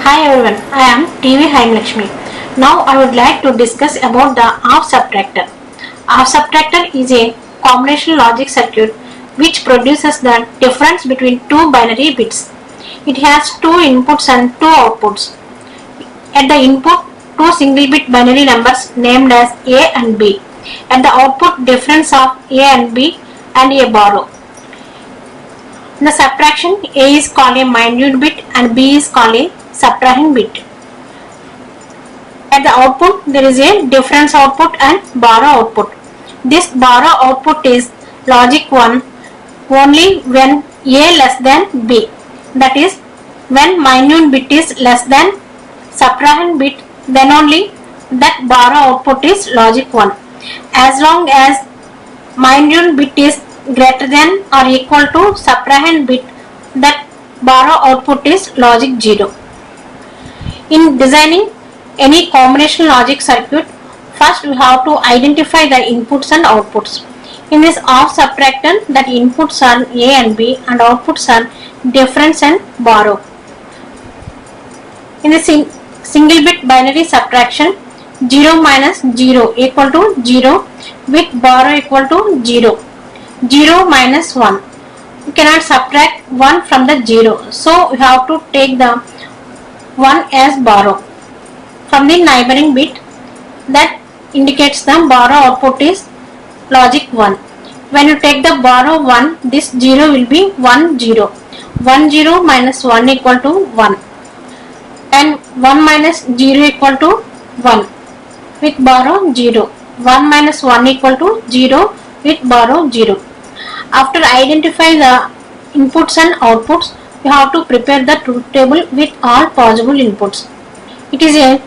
Hi everyone, I am TV Lakshmi. Now I would like to discuss about the off subtractor. Off subtractor is a combinational logic circuit which produces the difference between two binary bits. It has two inputs and two outputs. At the input, two single bit binary numbers named as A and B. At the output, difference of A and B and a borrow. In the subtraction, A is called a minute bit and B is called a subtrahend bit. At the output, there is a difference output and borrow output. This borrow output is logic 1 only when A less than B. That is, when minute bit is less than subtrahend bit, then only that borrow output is logic 1. As long as minute bit is greater than or equal to subtrahend bit, that borrow output is logic 0. In designing any combinational logic circuit, first we have to identify the inputs and outputs. In this off subtractor, that inputs are A and B and outputs are difference and borrow. In the single bit binary subtraction, 0 minus 0 equal to 0 with borrow equal to 0. 0 minus 1. You cannot subtract 1 from the 0. So we have to take the 1 as borrow from the neighboring bit. That indicates the borrow output is logic 1. When you take the borrow 1, this 0 will be 1 0. 1 0 minus 1 equal to 1 and 1 minus 0 equal to 1 with borrow 0. 1 minus 1 equal to 0 with borrow 0. After identifying the inputs and outputs, you have to prepare the truth table with all possible inputs. It is a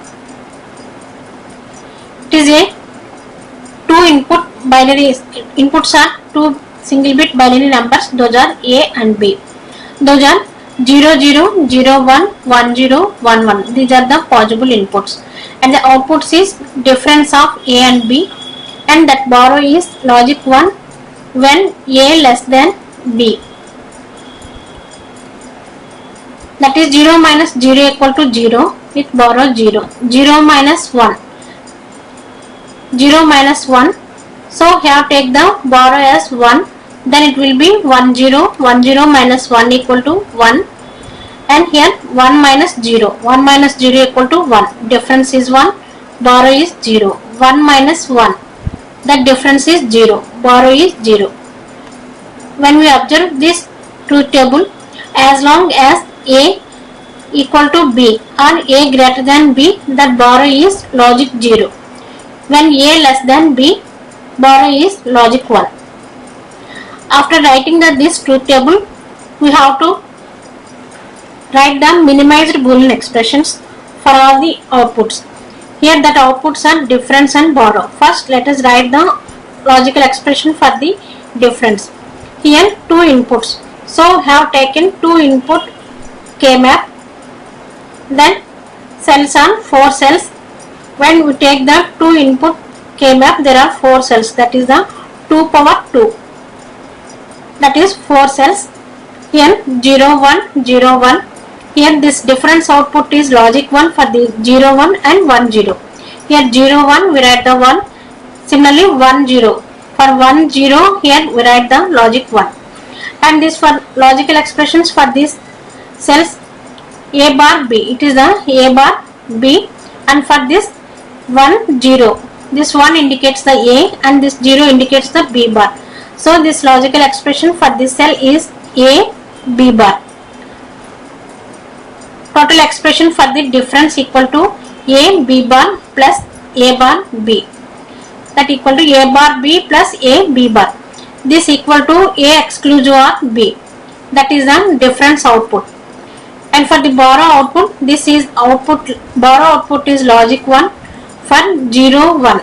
two input binary. Inputs are two single bit binary numbers. Those are A and B. Those are 0 0 0 1 1 0 1 1. These are the possible inputs, and the outputs is difference of A and B, and that borrow is logic 1 when A less than B. That is 0 minus 0 equal to 0 with borrow 0. 0 minus 1. 0 minus 1. So here take the borrow as 1. Then it will be 1 0. 1 0 minus 1 equal to 1. And here 1 minus 0. 1 minus 0 equal to 1. Difference is 1. Borrow is 0. 1 minus 1. That difference is 0. Borrow is 0. When we observe this truth table, as long as A equal to B or A greater than B, that borrow is logic 0. When A less than B, borrow is logic 1. After writing this truth table, we have to write the minimized Boolean expressions for all the outputs. Here that outputs are difference and borrow. First let us write the logical expression for the difference. Here two inputs. So have taken two input K map. Then cells are 4 cells. When we take the two input K map, there are 4 cells. That is the 2 power 2. That is 4 cells. Here 0 1 0 1. Here this difference output is logic 1 for the 0 1 and 1 0. Here 0 1 we write the 1. Similarly 1 0. For 1 0 here we write the logic 1. And this for logical expressions for these cells A bar B. It is the A bar B, and for this 1 0. This 1 indicates the A and this 0 indicates the B bar. So this logical expression for this cell is A B bar. Total expression for the difference equal to A B bar plus A bar B. That equal to A bar B plus A B bar. This equal to A exclusive of B. That is the difference output. And for the borrow output, this is output. Borrow output is logic 1 for 0 1.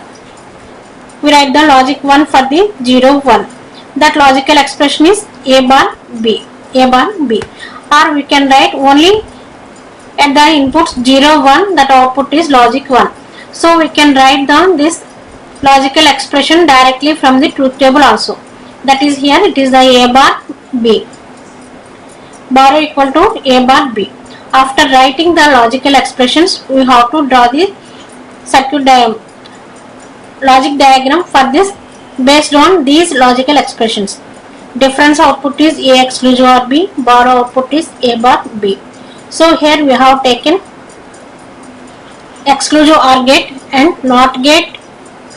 We write the logic 1 for the 0 1. That logical expression is A bar B. A bar B. Or we can write only at the inputs 0 1, that output is logic 1. So we can write down this logical expression directly from the truth table also. That is here it is the A bar B. Borrow equal to A bar B. After writing the logical expressions, we have to draw the logic diagram for this based on these logical expressions. Difference output is A exclusive or B, borrow output is A bar B. So here we have taken exclusive OR gate and NOT gate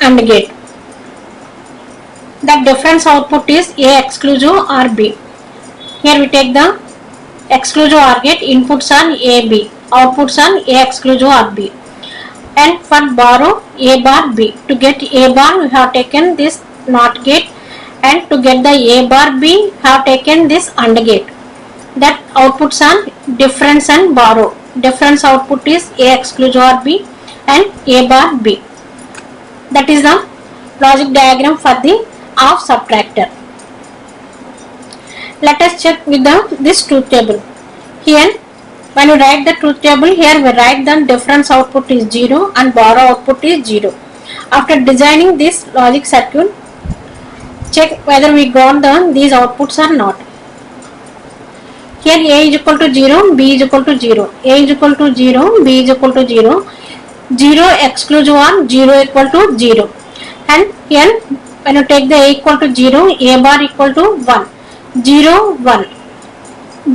AND gate. The difference output is A exclusive or B. Here we take the exclusive OR gate, inputs are A, B, outputs are A exclusive or B. And for borrow A bar B, to get A bar we have taken this NOT gate, and to get the A bar B have taken this AND gate. That outputs are difference and borrow. Difference output is A exclusive or B and A bar B. That is the logic diagram for the of subtractor. Let us check with this truth table. Here when you write the truth table, here we write the difference output is 0 and borrow output is 0. After designing this logic circuit, check whether we got these outputs or not. Here A is equal to 0, B is equal to 0, A is equal to 0, B is equal to 0, 0 exclusive or 0 equal to 0. And here when you take the A equal to 0, A bar equal to 1, 0, 1,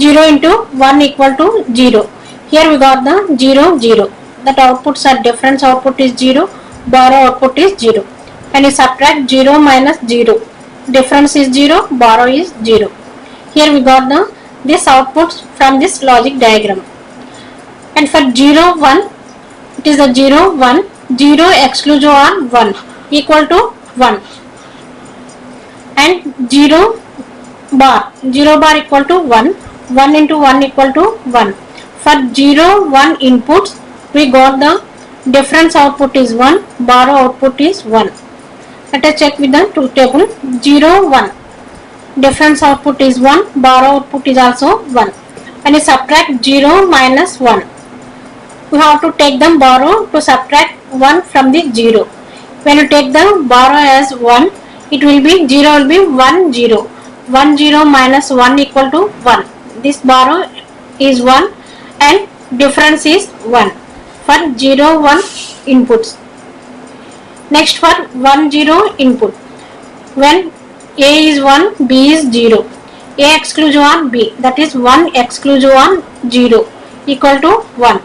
0 into 1 equal to 0. Here we got the 0, 0. That outputs are difference output is 0, borrow output is 0. And you subtract 0 minus 0. Difference is 0, borrow is 0. Here we got this outputs from this logic diagram. And for 0, 1, it is a 0, 1, 0 exclusive or 1 equal to 1. And 0 bar equal to 1, 1 into 1 equal to 1. For 0, 1 inputs, we got the difference output is 1, borrow output is 1. Let us check with the truth table. 0, 1. Difference output is 1, borrow output is also 1. When you subtract 0 minus 1, we have to take the borrow to subtract 1 from the 0. When you take the borrow as 1, it will be 0 will be 1 0. 1 0 minus 1 equal to 1. This borrow is 1 and difference is 1 for 0 1 inputs. Next for 1 0 input, when A is 1, B is 0, A exclusive on B, that is 1 exclusive on 0 equal to 1.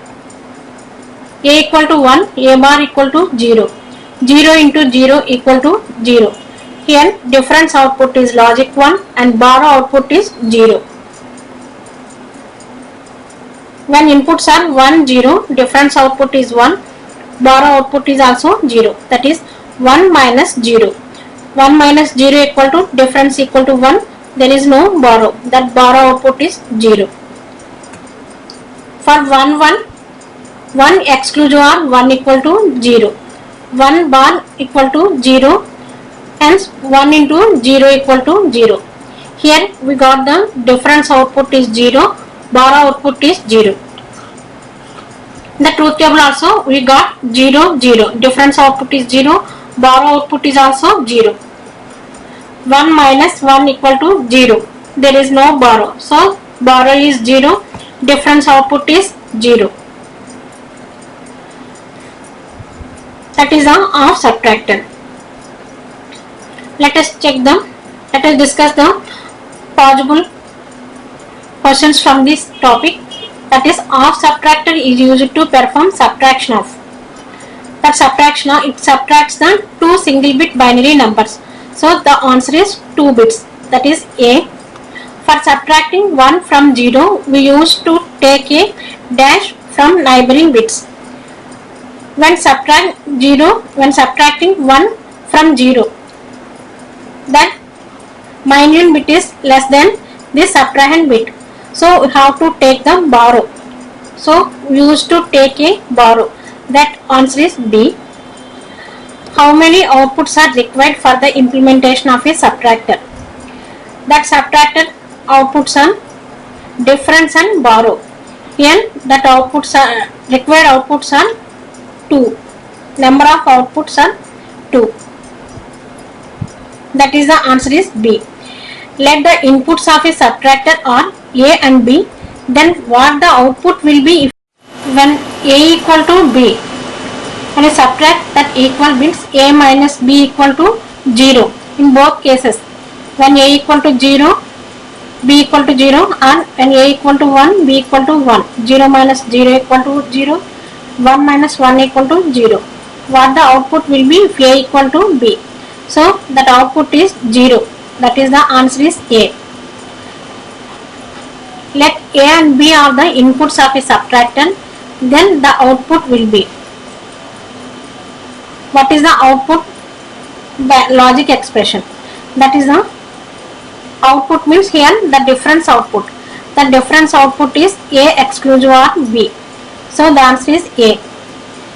A equal to 1, A bar equal to 0, 0 into 0 equal to 0. Here difference output is logic 1 and borrow output is 0. When inputs are 1 0, difference output is 1, borrow output is also 0, that is 1 minus 0. 1 minus 0 equal to difference equal to 1, there is no borrow, that borrow output is 0. For 1 1, 1 exclusive or 1 equal to 0, 1 bar equal to 0, hence 1 into 0 equal to 0. Here we got the difference output is 0, borrow output is 0. In the truth table also we got 0 0, difference output is 0, borrow output is also 0. 1 minus 1 equal to 0, there is no borrow, so borrow is 0, difference output is 0. That is the of subtractor. Let us discuss the possible questions from this topic. That is, of subtractor is used to perform subtraction of. That subtraction, it subtracts the two single bit binary numbers. So the answer is 2 bits. That is A. For subtracting 1 from 0, we used to take a dash from neighboring bits. When subtracting 1 from 0, that minimum bit is less than this subtrahend bit. So we have to take the borrow. So we used to take a borrow. That answer is B. How many outputs are required for the implementation of a subtractor? That subtractor outputs are difference and borrow. Here that outputs are required outputs are 2. Number of outputs are 2. That is the answer is B. Let the inputs of a subtractor are A and B. then what the output will be if when A equal to B, and you subtract that equal means A minus B equal to 0 in both cases. When A equal to 0, B equal to 0, and when A equal to 1, B equal to 1. 0 minus 0 equal to 0, 1 minus 1 equal to 0. What the output will be if A equal to B? So that output is 0. That is the answer is A. Let A and B are the inputs of a subtractant, then the output will be. What is the output? The logic expression. That is the output means here the difference output. The difference output is A exclusive of B. So the answer is A.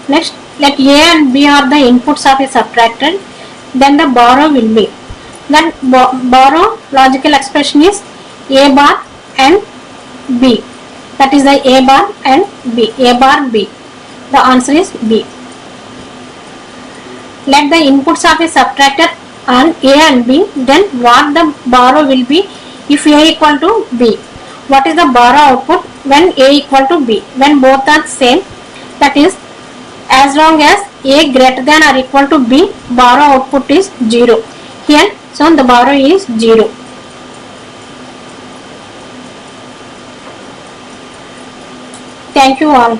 Next, let A and B are the inputs of a subtractant, then the borrow will be. Then borrow logical expression is A bar and B. That is the A bar and B. A bar B. The answer is B. Let the inputs of a subtractor on A and B, then what the borrow will be if A equal to B. What is the borrow output when A equal to B? When both are same, that is as long as A greater than or equal to B, borrow output is 0. Here, so the borrow is 0. Thank you all.